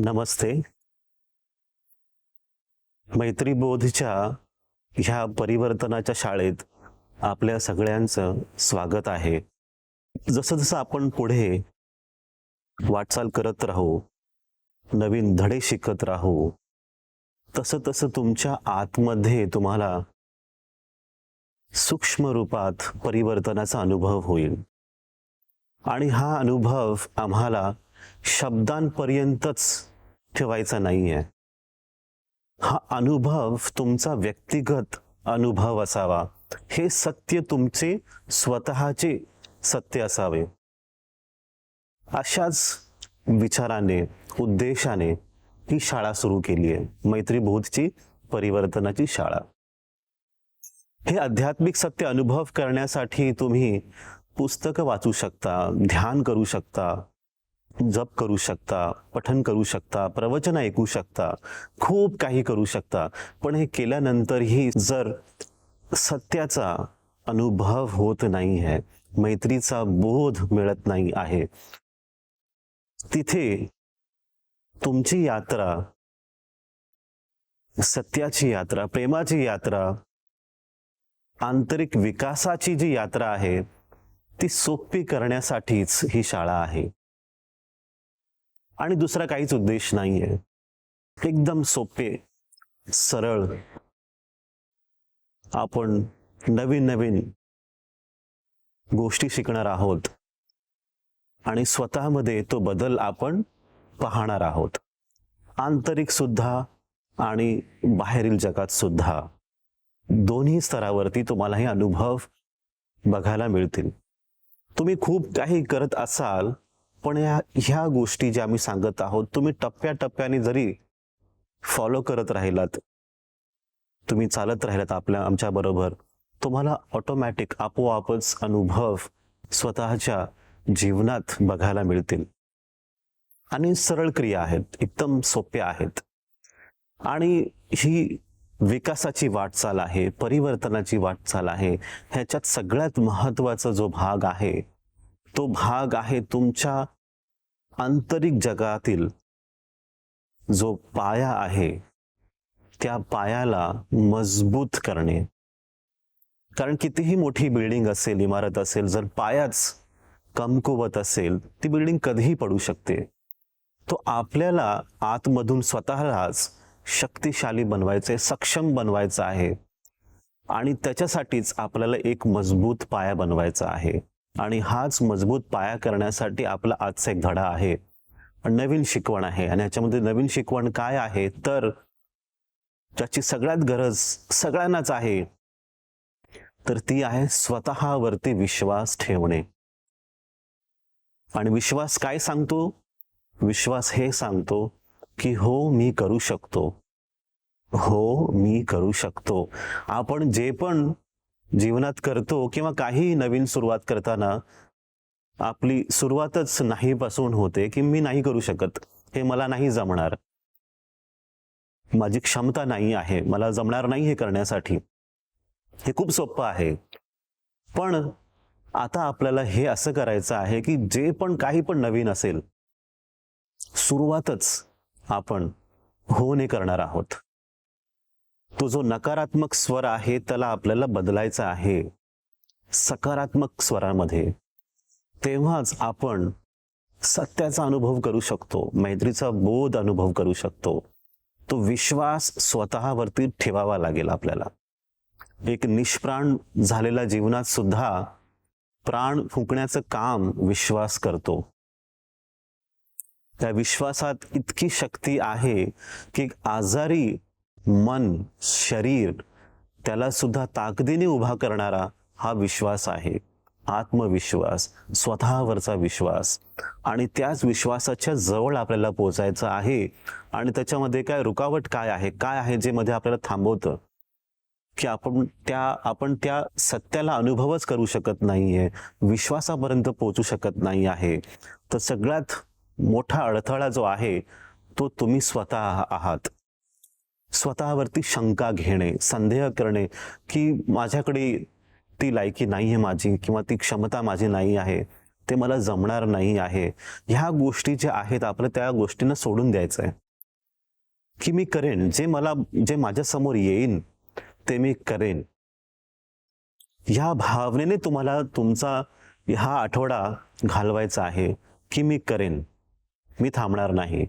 नमस्ते. मैत्रीबोधच्या ह्या परिवर्तनाच्या शाळेत आपल्या सगळ्यांचं स्वागत आहे. जसं जसं आपण पुढे वाटचाल करत राहू, नवीन धडे शिकत राहू, तसं तसं तुमच्या आतमध्ये तुम्हाला सूक्ष्म रूपात परिवर्तनाचा अनुभव होईल. आणि हा अनुभव आम्हाला शब्दांपर्यंतच ठेवायचा नाहीये. हा अनुभव तुमचा व्यक्तिगत अनुभव असावा. हे सत्य तुमचे स्वतःचे सत्य असावे. अशाच विचाराने, उद्देशाने ही शाळा सुरू केली आहे, मैत्रीबोधची परिवर्तनाची शाळा. हे आध्यात्मिक सत्य अनुभव करण्यासाठी तुम्ही पुस्तकं वाचू शकता, ध्यान करू शकता, जप करू शकता, पठन करू शकता, प्रवचन ऐकू शकता, खूप काही करू शकता. पण हे केल्यानंतरही जर सत्याचा अनुभव होत नाही आहे, मैत्रीचा बोध मिळत नाही आहे, तिथे तुमची यात्रा, सत्याची यात्रा, प्रेमाची यात्रा, आंतरिक विकासाची जी यात्रा आहे ती सोपी करण्यासाठीच ही शाळा आहे. आणि दुसरा काहीच उद्देश नाहीये. एकदम सोपे, सरळ आपण नवीन नवीन गोष्टी शिकणार आहोत आणि स्वतःमध्ये तो बदल आपण पाहणार आहोत. आंतरिक सुद्धा आणि बाहेरील जगात सुद्धा, दोन्ही स्तरावरती तुम्हाला हे अनुभव बघायला मिळतील. तुम्ही खूप काही करत असाल, पण ह्या गोष्टी ज्या मी सांगत आहोत, तुम्ही टप्प्याटप्प्याने जरी फॉलो करत राहिलात, तुम्ही चालत राहिलात आमच्या बरोबर, तुम्हाला ऑटोमॅटिक आपोआपच अनुभव स्वतःच्या जीवनात बघायला मिळतील. आणि सरळ क्रिया आहेत, एकदम सोप्या आहेत. आणि ही विकासाची वाटचाल आहे, परिवर्तनाची वाटचाल आहे. ह्याच्यात सगळ्यात महत्वाचा जो भाग आहे, तो भाग आहे तुमच्या आंतरिक जगातील जो पाया आहे, त्या पायाला मजबूत करणे. कारण कितीही मोठी बिल्डिंग असेल, इमारत असेल, जर पायाच कमकुवत असेल, ती बिल्डिंग कधीही पडू शकते. तो आपल्याला आतमधून स्वतःलाच शक्तिशाली बनवायचे, सक्षम बनवायचं आहे. आणि त्याच्यासाठीच आपल्याला एक मजबूत पाया बनवायचा आहे. आणि हाच मजबूत पाया करण्यासाठी आपला आजचा एक धडा आहे, नवीन शिकवण आहे. आणि याच्यामध्ये नवीन शिकवण काय आहे, तर ज्याची सगळ्यात गरज सगळ्यांनाच आहे, तर ती आहे स्वतःवरती विश्वास ठेवणे. आणि विश्वास काय सांगतो? विश्वास हे सांगतो की हो, मी करू शकतो. हो, मी करू शकतो. आपण जे पण जीवनात करतो किंवा काही नवीन सुरुवात करताना आपली सुरुवातच नाही पासून होते की मी नाही करू शकत, हे मला नाही जमणार, माझी क्षमता नाही आहे, मला जमणार नाही हे करण्यासाठी. हे खूप सोपं आहे. पण आता आपल्याला हे असं करायचं आहे की जे पण काही पण नवीन असेल, सुरुवातच आपण होणे करणार आहोत. तो जो नकारात्मक स्वर आहे त्याला आपल्याला बदलायचा आहे सकारात्मक स्वरामध्ये. तेव्हाच आपण सत्याचा अनुभव करू शकतो, मैत्रीचा बोध अनुभव करू शकतो. तो विश्वास स्वतःवरती ठेवावा लागेल आपल्याला. एक निष्प्राण झालेल्या जीवनात सुद्धा प्राण फुंकण्याचं काम विश्वास करतो. त्या विश्वासात इतकी शक्ती आहे की आजारी मन, शरीर, त्याला सुद्धा ताकदीने उभा करणारा हा विश्वास आहे. आत्मविश्वास, स्वतःवरचा विश्वास. आणि त्याच विश्वासाच्या जवळ आपल्याला पोहोचायचं आहे. आणि त्याच्यामध्ये काय रुकावट काय आहे जे मध्ये आपल्याला थांबवतं, की आपण त्या सत्याला अनुभवच करू शकत नाहीये, विश्वासापर्यंत पोहोचू शकत नाही आहे. तर सगळ्यात मोठा अडथळा जो आहे तो तुम्ही स्वतः आहात. स्वतःवरती शंका घेणे, संदेह करणे की माझ्याकडे ती लायकी नाही आहे माझी, किंवा ती क्षमता माझी नाही आहे, ते मला जमणार नाही आहे, ह्या गोष्टी ज्या आहेत आपल्या त्या गोष्टींना सोडून द्यायचं आहे की मी करेन, जे माझ्या समोर येईन ते मी करेन. ह्या भावनेने तुम्हाला तुमचा हा आठवडा घालवायचा आहे की मी करेन, मी थांबणार नाही.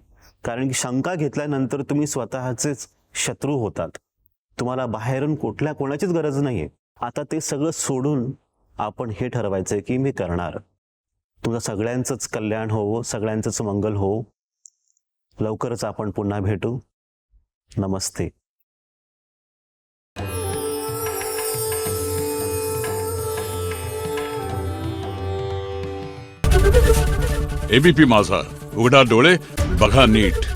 कारण की शंका घेतल्यानंतर तुम्ही स्वतःचेच शत्रू होतात. तुम्हाला बाहेरून कोणाचीच गरज नाहीये. आता ते सगळं सोडून आपण हे ठरवायचंय की मी करणार. तुमचं सगळ्यांचंच कल्याण हो, सगळ्यांचंच मंगल हो. लवकरच आपण पुन्हा भेटू. नमस्ते. एबीपी माझा, उघडा डोळे बघा नीट.